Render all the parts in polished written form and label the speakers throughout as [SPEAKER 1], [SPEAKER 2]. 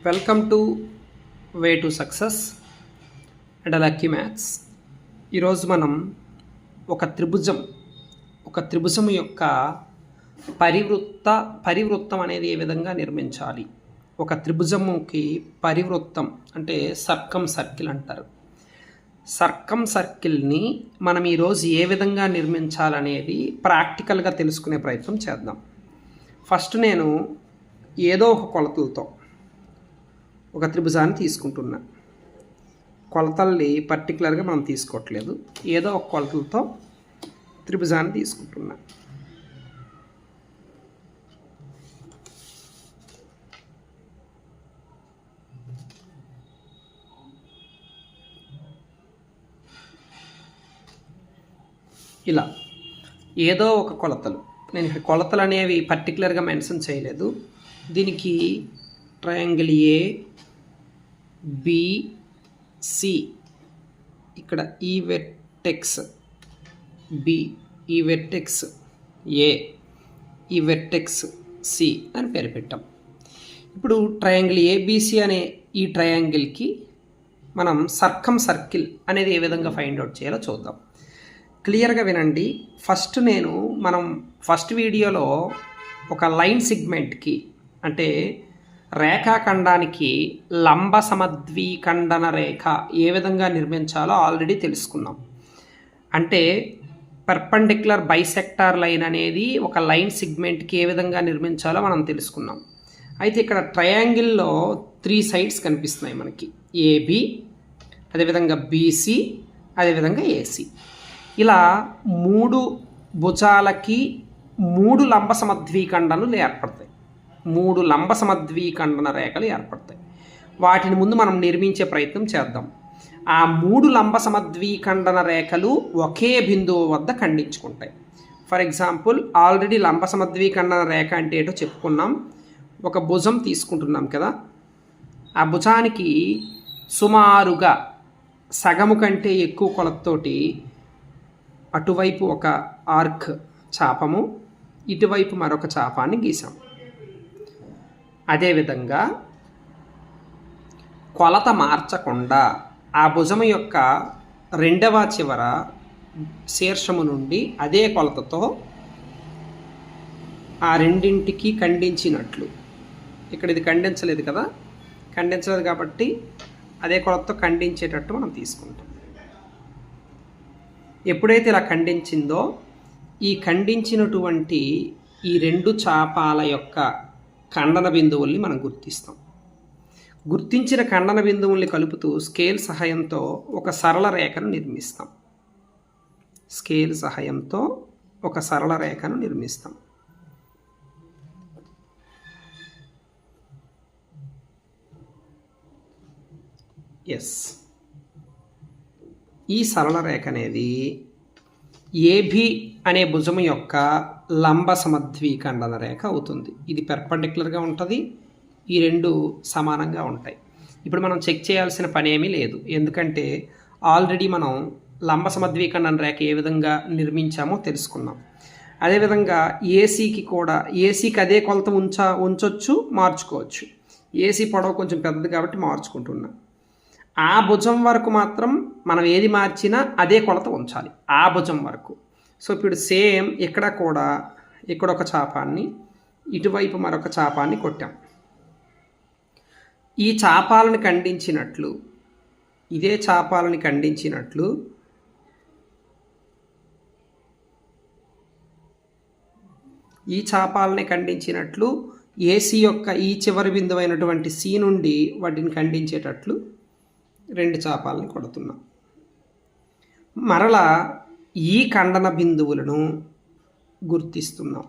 [SPEAKER 1] Welcome to way to success and lucky maths. ఈరోజు మనం ఒక త్రిభుజం యొక్క పరివృత్తం అనేది ఏ విధంగా నిర్మించాలి, ఒక త్రిభుజముకి పరివృత్తం అంటే సర్కం సర్కిల్ అంటారు. సర్కం సర్కిల్ని మనం ఈరోజు ఏ విధంగా నిర్మించాలనేది ప్రాక్టికల్గా తెలుసుకునే ప్రయత్నం చేద్దాం. ఫస్ట్ నేను ఏదో ఒక కొలతలతో ఒక త్రిభుజాన్ని తీసుకుంటున్నా. కొలతల్ని పర్టికులర్గా మనం తీసుకోవట్లేదు, ఏదో ఒక కొలతలతో త్రిభుజాన్ని తీసుకుంటున్నా. ఇలా ఏదో ఒక కొలతలు, నేను ఇక్కడ కొలతలు అనేవి పర్టికులర్గా మెన్షన్ చేయలేదు. దీనికి ట్రయాంగిల్ ఏ బిసి, ఇక్కడ ఈ వెర్టెక్స్ బి, ఈ వెర్టెక్స్ ఏ, ఈ వెర్టెక్స్ సి అని పేరు పెట్టాం. ఇప్పుడు ట్రయాంగిల్ ఏబిసి అనే ఈ ట్రయాంగిల్కి మనం సర్కం సర్కిల్ అనేది ఏ విధంగా ఫైండ్ అవుట్ చేయాలో చూద్దాం. క్లియర్గా వినండి. మనం ఫస్ట్ వీడియోలో ఒక లైన్ సిగ్మెంట్కి అంటే రేఖాఖండానికి లంబ సమద్విఖండన రేఖ ఏ విధంగా నిర్మించాలో ఆల్రెడీ తెలుసుకున్నాం. అంటే పర్పెండిక్యులర్ బైసెక్టార్ లైన్ అనేది ఒక లైన్ సిగ్మెంట్కి ఏ విధంగా నిర్మించాలో మనం తెలుసుకున్నాం. అయితే ఇక్కడ ట్రయాంగిల్లో 3 సైడ్స్ కనిపిస్తున్నాయి మనకి, ఏబి, అదేవిధంగా బీసీ, అదేవిధంగా ఏసీ. ఇలా 3 భుజాలకి 3 లంబ సమద్విఖండనలు ఏర్పడతాయి, 3 లంబ సమద్విఖండన రేఖలు ఏర్పడతాయి. వాటిని ముందు మనం నిర్మించే ప్రయత్నం చేద్దాం. ఆ 3 లంబ సమద్విఖండన రేఖలు ఒకే బిందువు వద్ద ఖండించుకుంటాయి. ఫర్ ఎగ్జాంపుల్, ఆల్రెడీ లంబ సమద్విఖండన రేఖ అంటే ఏంటో చెప్పుకున్నాం. ఒక భుజం తీసుకుంటున్నాం కదా, ఆ భుజానికి సుమారుగా సగము కంటే ఎక్కువ కొలతతోటి అటువైపు ఒక ఆర్క్ చాపము, ఇటువైపు మరొక చాపాన్ని గీసాం. అదేవిధంగా కొలత మార్చకుండా ఆ భుజము యొక్క రెండవ చివర శీర్షము నుండి అదే కొలతతో ఆ రెండింటికి ఖండించినట్లు, ఇక్కడ ఇది ఖండించలేదు కదా, ఖండించలేదు కాబట్టి అదే కొలతతో ఖండించేటట్టు మనం తీసుకుంటాం. ఎప్పుడైతే ఇలా ఖండించిందో ఈ ఖండించినటువంటి ఈ 2 చాపాల యొక్క ఖండన బిందువుల్ని మనం గుర్తిస్తాం. గుర్తించిన ఖండన బిందువుల్ని కలుపుతూ స్కేల్ సహాయంతో ఒక సరళ రేఖను నిర్మిస్తాం. స్కేల్ సహాయంతో ఒక సరళ రేఖను నిర్మిస్తాం. ఎస్, ఈ సరళ రేఖ అనేది ఏబి అనే భుజము యొక్క లంబ సమద్విఖండన రేఖ అవుతుంది. ఇది పెర్పెండిక్యులర్గా ఉంటుంది, ఈ 2 సమానంగా ఉంటాయి. ఇప్పుడు మనం చెక్ చేయాల్సిన పని ఏమీ లేదు, ఎందుకంటే ఆల్రెడీ మనం లంబ సమద్విఖండన రేఖ ఏ విధంగా నిర్మించామో తెలుసుకున్నాం. అదేవిధంగా ఏసీకి అదే కొలత ఉంచొచ్చు, మార్చుకోవచ్చు. ఏసీ పొడవు కొంచెం పెద్దది కాబట్టి మార్చుకుంటున్నాం. ఆ భుజం వరకు మాత్రం మనం ఏది మార్చినా అదే కొలత ఉంచాలి, ఆ భుజం వరకు. సో ఇప్పుడు సేమ్ ఇక్కడ కూడా, ఇక్కడ ఒక చాపాన్ని, ఇటువైపు మరొక చాపాన్ని కొట్టాం. ఈ చాపాలను ఖండించినట్లు, ఇదే చాపాలని ఖండించినట్లు ఈ చాపాలని ఖండించినట్లు ఏసీ యొక్క ఈ చివరి బిందువు అయినటువంటి సి నుండి వాటిని ఖండించేటట్లు 2 చాపాలని కొడుతున్నాం. మరలా ఈ ఖండన బిందువులను గుర్తిస్తున్నాం.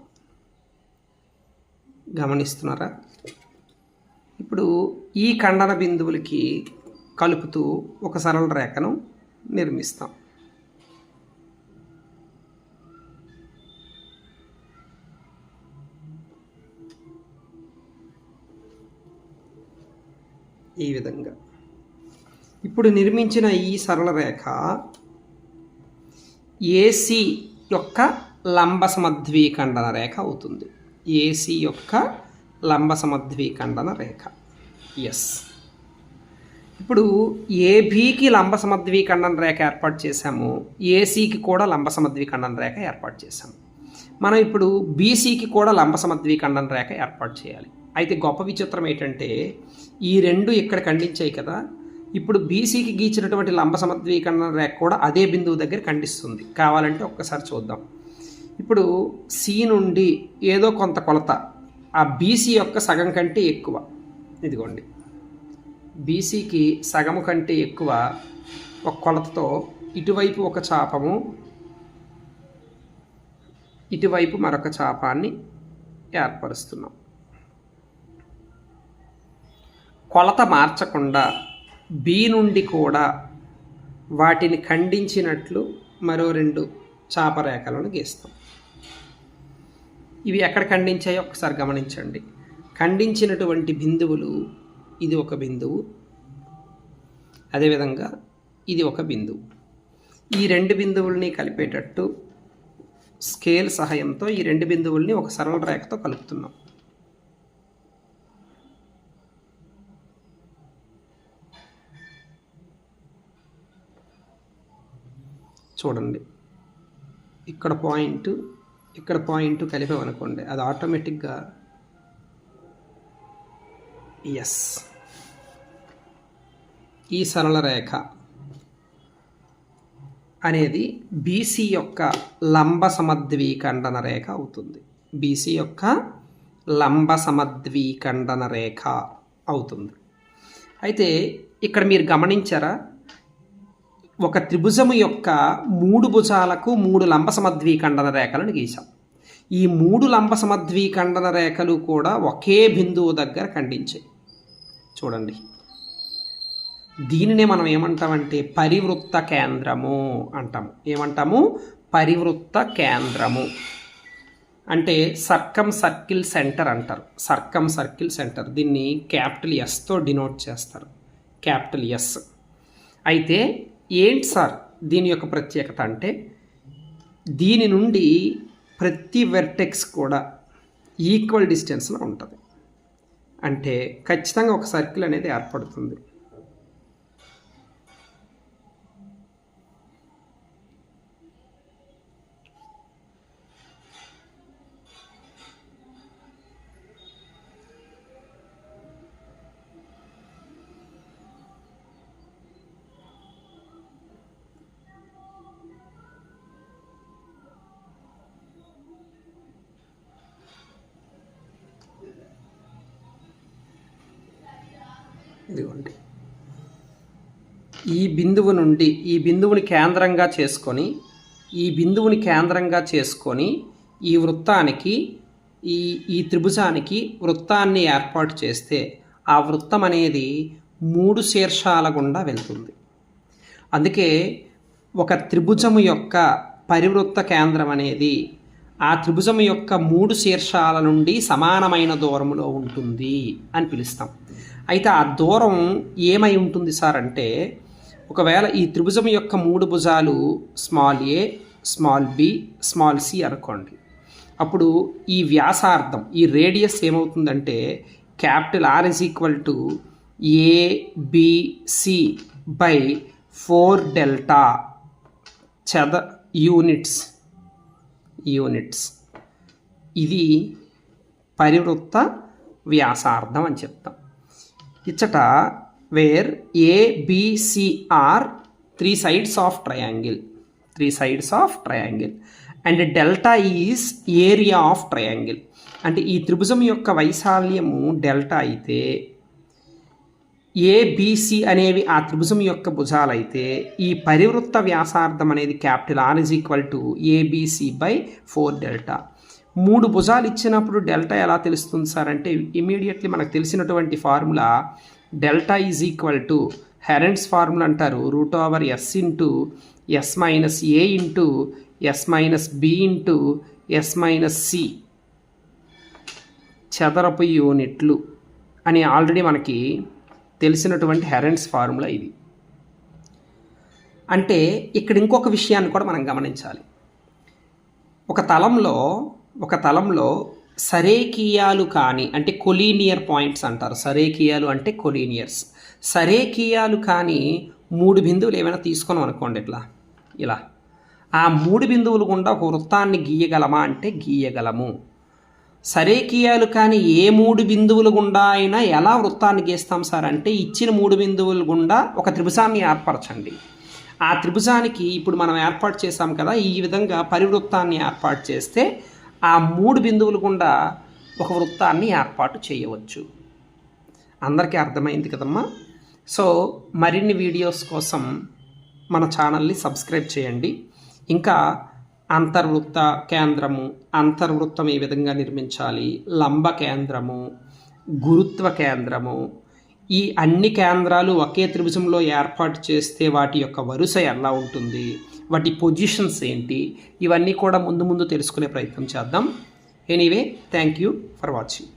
[SPEAKER 1] గమనిస్తున్నారా? ఇప్పుడు ఈ ఖండన బిందువులకి కలుపుతూ ఒక సరళ రేఖను నిర్మిస్తాం. ఈ విధంగా ఇప్పుడు నిర్మించిన ఈ సరళ రేఖ ఏసీ యొక్క లంబ సమద్విఖండన రేఖ అవుతుంది. ఏసీ యొక్క లంబ సమద్విఖండన రేఖ. ఎస్. ఇప్పుడు ఏబీకి లంబ సమద్విఖండన రేఖ ఏర్పాటు చేశాము, ఏసీకి కూడా లంబ సమద్విఖండన రేఖ ఏర్పాటు చేశాము. మనం ఇప్పుడు బీసీకి కూడా లంబ సమద్విఖండన రేఖ ఏర్పాటు చేయాలి. అయితే గొప్ప విచిత్రం ఏంటంటే ఈ రెండు ఇక్కడ ఖండించాయి కదా, ఇప్పుడు బీసీకి గీచినటువంటి లంబ సమద్విఖండన రేఖ కూడా అదే బిందువు దగ్గర ఖండిస్తుంది. కావాలంటే ఒక్కసారి చూద్దాం. ఇప్పుడు సి నుండి ఏదో కొంత కొలత ఆ బీసీ యొక్క సగం కంటే ఎక్కువ, ఇదిగోండి బీసీకి సగము కంటే ఎక్కువ ఒక కొలతతో ఇటువైపు ఒక చాపము, ఇటువైపు మరొక చాపాన్ని ఏర్పరుస్తున్నాం. కొలత మార్చకుండా బి నుండి కూడా వాటిని ఖండించినట్లు మరో రెండు చాపరేఖలను గీస్తాం. ఇవి ఎక్కడ ఖండించాయో ఒకసారి గమనించండి. ఖండించినటువంటి బిందువులు, ఇది ఒక బిందువు, అదేవిధంగా ఇది ఒక బిందువు. ఈ రెండు బిందువుల్ని కలిపేటట్టు స్కేల్ సహాయంతో ఈ రెండు బిందువుల్ని ఒక సరళ రేఖతో కలుపుతున్నాం. చూడండి, ఇక్కడ పాయింట్ ఇక్కడ పాయింట్ కలిపామనుకోండి, అది ఆటోమేటిక్గా ఎస్ ఈ సరళ రేఖ అనేది బీసీ యొక్క లంబ సమద్విఖండన రేఖ అవుతుంది. బీసీ యొక్క లంబ సమద్విఖండన రేఖ అవుతుంది. అయితే ఇక్కడ మీరు గమనించారా, ఒక త్రిభుజము యొక్క 3 భుజాలకు 3 లంబ సమద్విఖండన రేఖలను గీసాం. ఈ 3 లంబ సమద్విఖండన రేఖలు కూడా ఒకే బిందువు దగ్గర ఖండించాయి. చూడండి, దీనినే మనం ఏమంటామంటే పరివృత్త కేంద్రము అంటాము. ఏమంటాము? పరివృత్త కేంద్రము అంటే సర్కమ్ సర్కిల్ సెంటర్ అంటారు. సర్కమ్ సర్కిల్ సెంటర్, దీన్ని క్యాపిటల్ ఎస్తో డినోట్ చేస్తారు, క్యాపిటల్ ఎస్. అయితే ఏంటి సార్ దీని యొక్క ప్రత్యేకత అంటే, దీని నుండి ప్రతి వెర్టెక్స్ కూడా ఈక్వల్ డిస్టెన్స్లో ఉంటుంది. అంటే ఖచ్చితంగా ఒక సర్కిల్ అనేది ఏర్పడుతుంది. ఇదిగోండి, ఈ బిందువు నుండి ఈ బిందువుని కేంద్రంగా చేసుకొని ఈ వృత్తానికి ఈ త్రిభుజానికి వృత్తాన్ని ఏర్పాటు చేస్తే ఆ వృత్తం అనేది 3 శీర్షాల గుండా వెళ్తుంది. అందుకే ఒక త్రిభుజము యొక్క పరివృత్త కేంద్రం అనేది ఆ త్రిభుజము యొక్క 3 శీర్షాల నుండి సమానమైన దూరంలో ఉంటుంది అని పిలుస్తాం. అయితే ఆ దూరం ఏమై ఉంటుంది సార్ అంటే, ఒకవేళ ఈ త్రిభుజం యొక్క 3 భుజాలు small a, small b, small c అనుకోండి, అప్పుడు ఈ వ్యాసార్థం, ఈ రేడియస్ ఏమవుతుందంటే capital R is equal to ABC by 4 delta units. ఇది పరివృత్త వ్యాసార్థం అని చెప్తాం. ఇచ్చట where ABC are 3 sides of triangle and delta is area of triangle. అంటే ఈ త్రిభుజం యొక్క వైశాల్యము డెల్టా అయితే, ఏబిసి అనేవి ఆ త్రిభుజం యొక్క భుజాలైతే, ఈ పరివృత్త వ్యాసార్థం అనేది capital R is equal to ABC by 4 delta. 3 భుజాలు ఇచ్చినప్పుడు డెల్టా ఎలా తెలుస్తుంది సార్ అంటే, ఇమీడియట్లీ మనకు తెలిసినటువంటి formula delta is equal to Heron's formula అంటారు, √s into s minus A into s minus B into s minus C చదరపు యూనిట్లు అని ఆల్రెడీ మనకి తెలిసినటువంటి హెరెంట్స్ ఫార్ములా ఇది. అంటే ఇక్కడ ఇంకొక విషయాన్ని కూడా మనం గమనించాలి. ఒక తలంలో సరేకీయాలు కాని అంటే కొలీనియర్ పాయింట్స్ అంటారు. సరేకీయాలు అంటే కొలీనియర్స్. సరేకీయాలు కాని 3 బిందువులు ఏమైనా తీసుకున్నాం అనుకోండి, ఇలా ఆ 3 బిందువులు గుండా ఒక వృత్తాన్ని గీయగలమా అంటే గీయగలము. సరేకీయాలు కానీ ఏ 3 బిందువులు గుండా అయినా ఎలా వృత్తాన్ని గీస్తాం సార్ అంటే ఇచ్చిన 3 బిందువులు గుండా ఒక త్రిభుజాన్ని ఏర్పరచండి. ఆ త్రిభుజానికి ఇప్పుడు మనం ఏర్పాటు చేసాం కదా, ఈ విధంగా పరివృత్తాన్ని ఏర్పాటు చేస్తే ఆ 3 బిందువులు గుండా ఒక వృత్తాన్ని ఏర్పాటు చేయవచ్చు. అందరికీ అర్థమైంది కదమ్మా. సో మరిన్ని వీడియోస్ కోసం మన ఛానల్ని సబ్స్క్రైబ్ చేయండి. ఇంకా అంతర్వృత్త కేంద్రము, అంతర్వృత్తం ఏ విధంగా నిర్మించాలి, లంబ కేంద్రము, గురుత్వ కేంద్రము, ఈ అన్ని కేంద్రాలు ఒకే త్రిభుజంలో ఏర్పాటు చేస్తే వాటి యొక్క వరుస ఎలా ఉంటుంది, వాటి పొజిషన్స్ ఏంటి, ఇవన్నీ కూడా ముందు తెలుసుకునే ప్రయత్నం చేద్దాం. Anyway, thank you for watching.